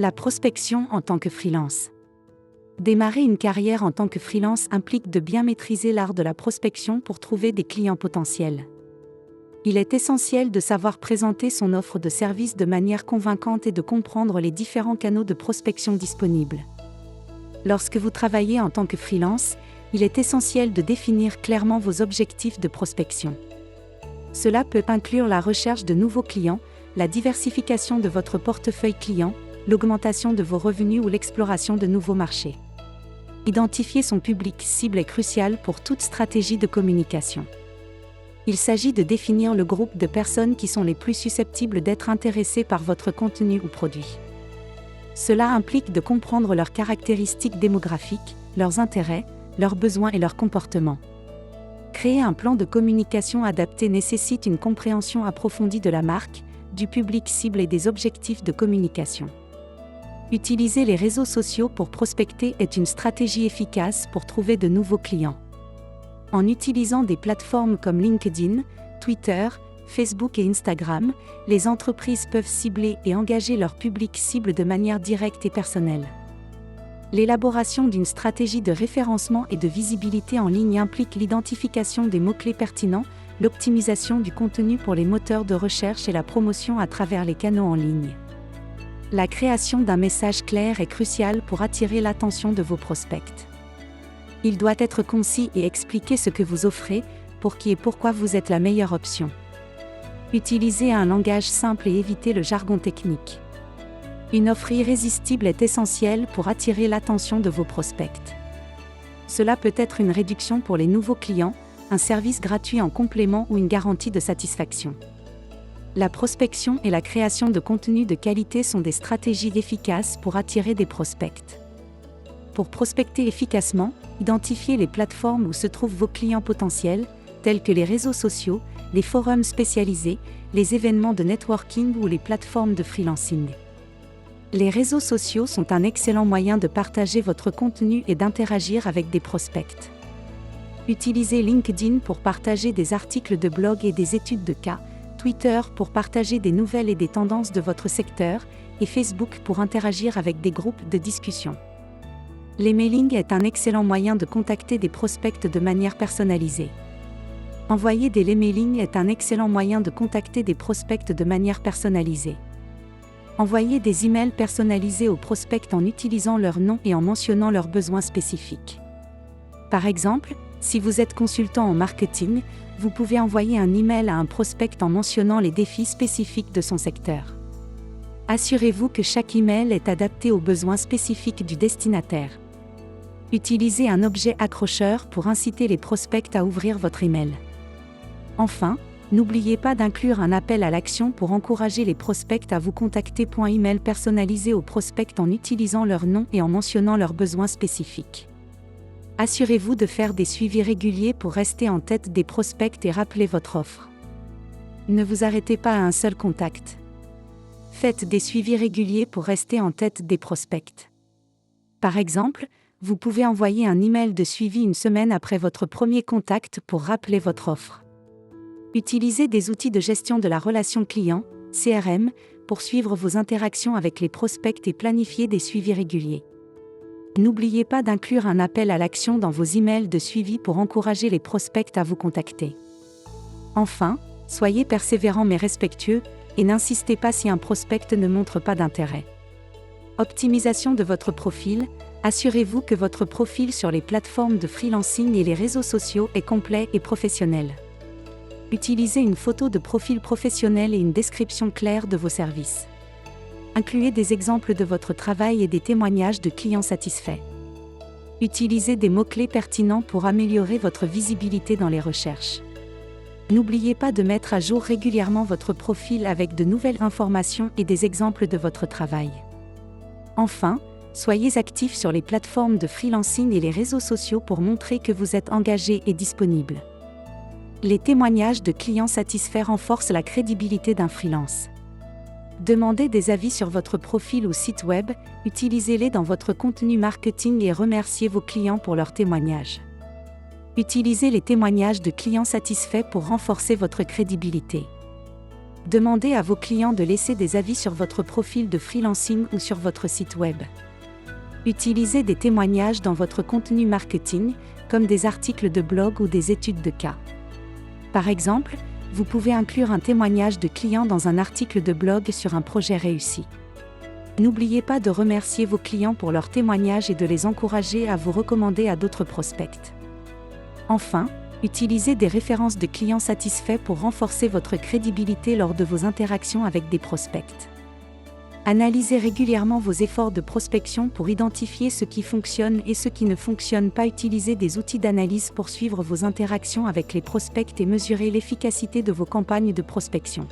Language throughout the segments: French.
La prospection en tant que freelance. Démarrer une carrière en tant que freelance implique de bien maîtriser l'art de la prospection pour trouver des clients potentiels. Il est essentiel de savoir présenter son offre de service de manière convaincante et de comprendre les différents canaux de prospection disponibles. Lorsque vous travaillez en tant que freelance, il est essentiel de définir clairement vos objectifs de prospection. Cela peut inclure la recherche de nouveaux clients, la diversification de votre portefeuille client, l'augmentation de vos revenus ou l'exploration de nouveaux marchés. Identifier son public cible est crucial pour toute stratégie de communication. Il s'agit de définir le groupe de personnes qui sont les plus susceptibles d'être intéressées par votre contenu ou produit. Cela implique de comprendre leurs caractéristiques démographiques, leurs intérêts, leurs besoins et leurs comportements. Créer un plan de communication adapté nécessite une compréhension approfondie de la marque, du public cible et des objectifs de communication. Utiliser les réseaux sociaux pour prospecter est une stratégie efficace pour trouver de nouveaux clients. En utilisant des plateformes comme LinkedIn, Twitter, Facebook et Instagram, les entreprises peuvent cibler et engager leur public cible de manière directe et personnelle. L'élaboration d'une stratégie de référencement et de visibilité en ligne implique l'identification des mots-clés pertinents, l'optimisation du contenu pour les moteurs de recherche et la promotion à travers les canaux en ligne. La création d'un message clair est cruciale pour attirer l'attention de vos prospects. Il doit être concis et expliquer ce que vous offrez, pour qui et pourquoi vous êtes la meilleure option. Utilisez un langage simple et évitez le jargon technique. Une offre irrésistible est essentielle pour attirer l'attention de vos prospects. Cela peut être une réduction pour les nouveaux clients, un service gratuit en complément ou une garantie de satisfaction. La prospection et la création de contenu de qualité sont des stratégies efficaces pour attirer des prospects. Pour prospecter efficacement, identifiez les plateformes où se trouvent vos clients potentiels, tels que les réseaux sociaux, les forums spécialisés, les événements de networking ou les plateformes de freelancing. Les réseaux sociaux sont un excellent moyen de partager votre contenu et d'interagir avec des prospects. Utilisez LinkedIn pour partager des articles de blog et des études de cas, Twitter pour partager des nouvelles et des tendances de votre secteur, et Facebook pour interagir avec des groupes de discussion. L'emailing est un excellent moyen de contacter des prospects de manière personnalisée. Envoyer des emailings est un excellent moyen de contacter des prospects de manière personnalisée. Envoyez des emails personnalisés aux prospects en utilisant leur nom et en mentionnant leurs besoins spécifiques. Par exemple, si vous êtes consultant en marketing, vous pouvez envoyer un email à un prospect en mentionnant les défis spécifiques de son secteur. Assurez-vous que chaque email est adapté aux besoins spécifiques du destinataire. Utilisez un objet accrocheur pour inciter les prospects à ouvrir votre email. Enfin, n'oubliez pas d'inclure un appel à l'action pour encourager les prospects à vous contacter. Email personnalisé aux prospects en utilisant leur nom et en mentionnant leurs besoins spécifiques. Assurez-vous de faire des suivis réguliers pour rester en tête des prospects et rappeler votre offre. Ne vous arrêtez pas à un seul contact. Faites des suivis réguliers pour rester en tête des prospects. Par exemple, vous pouvez envoyer un email de suivi une semaine après votre premier contact pour rappeler votre offre. Utilisez des outils de gestion de la relation client, CRM, pour suivre vos interactions avec les prospects et planifier des suivis réguliers. N'oubliez pas d'inclure un appel à l'action dans vos emails de suivi pour encourager les prospects à vous contacter. Enfin, soyez persévérant mais respectueux, et n'insistez pas si un prospect ne montre pas d'intérêt. Optimisation de votre profil. Assurez-vous que votre profil sur les plateformes de freelancing et les réseaux sociaux est complet et professionnel. Utilisez une photo de profil professionnel et une description claire de vos services. Incluez des exemples de votre travail et des témoignages de clients satisfaits. Utilisez des mots-clés pertinents pour améliorer votre visibilité dans les recherches. N'oubliez pas de mettre à jour régulièrement votre profil avec de nouvelles informations et des exemples de votre travail. Enfin, soyez actifs sur les plateformes de freelancing et les réseaux sociaux pour montrer que vous êtes engagé et disponible. Les témoignages de clients satisfaits renforcent la crédibilité d'un freelance. Demandez des avis sur votre profil ou site web, utilisez-les dans votre contenu marketing et remerciez vos clients pour leurs témoignages. Utilisez les témoignages de clients satisfaits pour renforcer votre crédibilité. Demandez à vos clients de laisser des avis sur votre profil de freelancing ou sur votre site web. Utilisez des témoignages dans votre contenu marketing, comme des articles de blog ou des études de cas. Par exemple, vous pouvez inclure un témoignage de client dans un article de blog sur un projet réussi. N'oubliez pas de remercier vos clients pour leurs témoignages et de les encourager à vous recommander à d'autres prospects. Enfin, utilisez des références de clients satisfaits pour renforcer votre crédibilité lors de vos interactions avec des prospects. Analysez régulièrement vos efforts de prospection pour identifier ce qui fonctionne et ce qui ne fonctionne pas. Utilisez des outils d'analyse pour suivre vos interactions avec les prospects et mesurer l'efficacité de vos campagnes de prospection.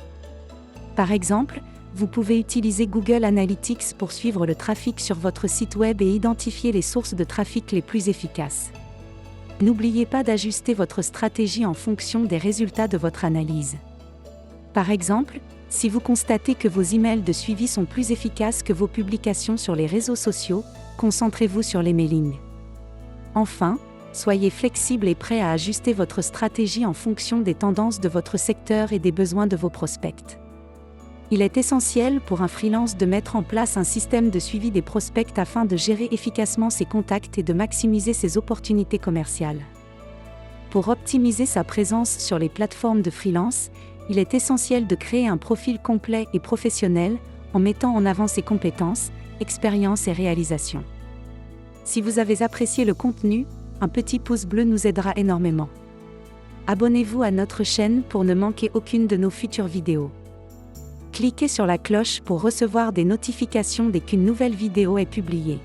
Par exemple, vous pouvez utiliser Google Analytics pour suivre le trafic sur votre site web et identifier les sources de trafic les plus efficaces. N'oubliez pas d'ajuster votre stratégie en fonction des résultats de votre analyse. Par exemple, si vous constatez que vos emails de suivi sont plus efficaces que vos publications sur les réseaux sociaux, concentrez-vous sur l'emailing. Enfin, soyez flexible et prêt à ajuster votre stratégie en fonction des tendances de votre secteur et des besoins de vos prospects. Il est essentiel pour un freelance de mettre en place un système de suivi des prospects afin de gérer efficacement ses contacts et de maximiser ses opportunités commerciales. Pour optimiser sa présence sur les plateformes de freelance, il est essentiel de créer un profil complet et professionnel, en mettant en avant ses compétences, expériences et réalisations. Si vous avez apprécié le contenu, un petit pouce bleu nous aidera énormément. Abonnez-vous à notre chaîne pour ne manquer aucune de nos futures vidéos. Cliquez sur la cloche pour recevoir des notifications dès qu'une nouvelle vidéo est publiée.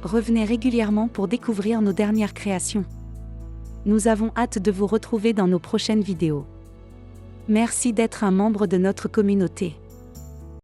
Revenez régulièrement pour découvrir nos dernières créations. Nous avons hâte de vous retrouver dans nos prochaines vidéos. Merci d'être un membre de notre communauté.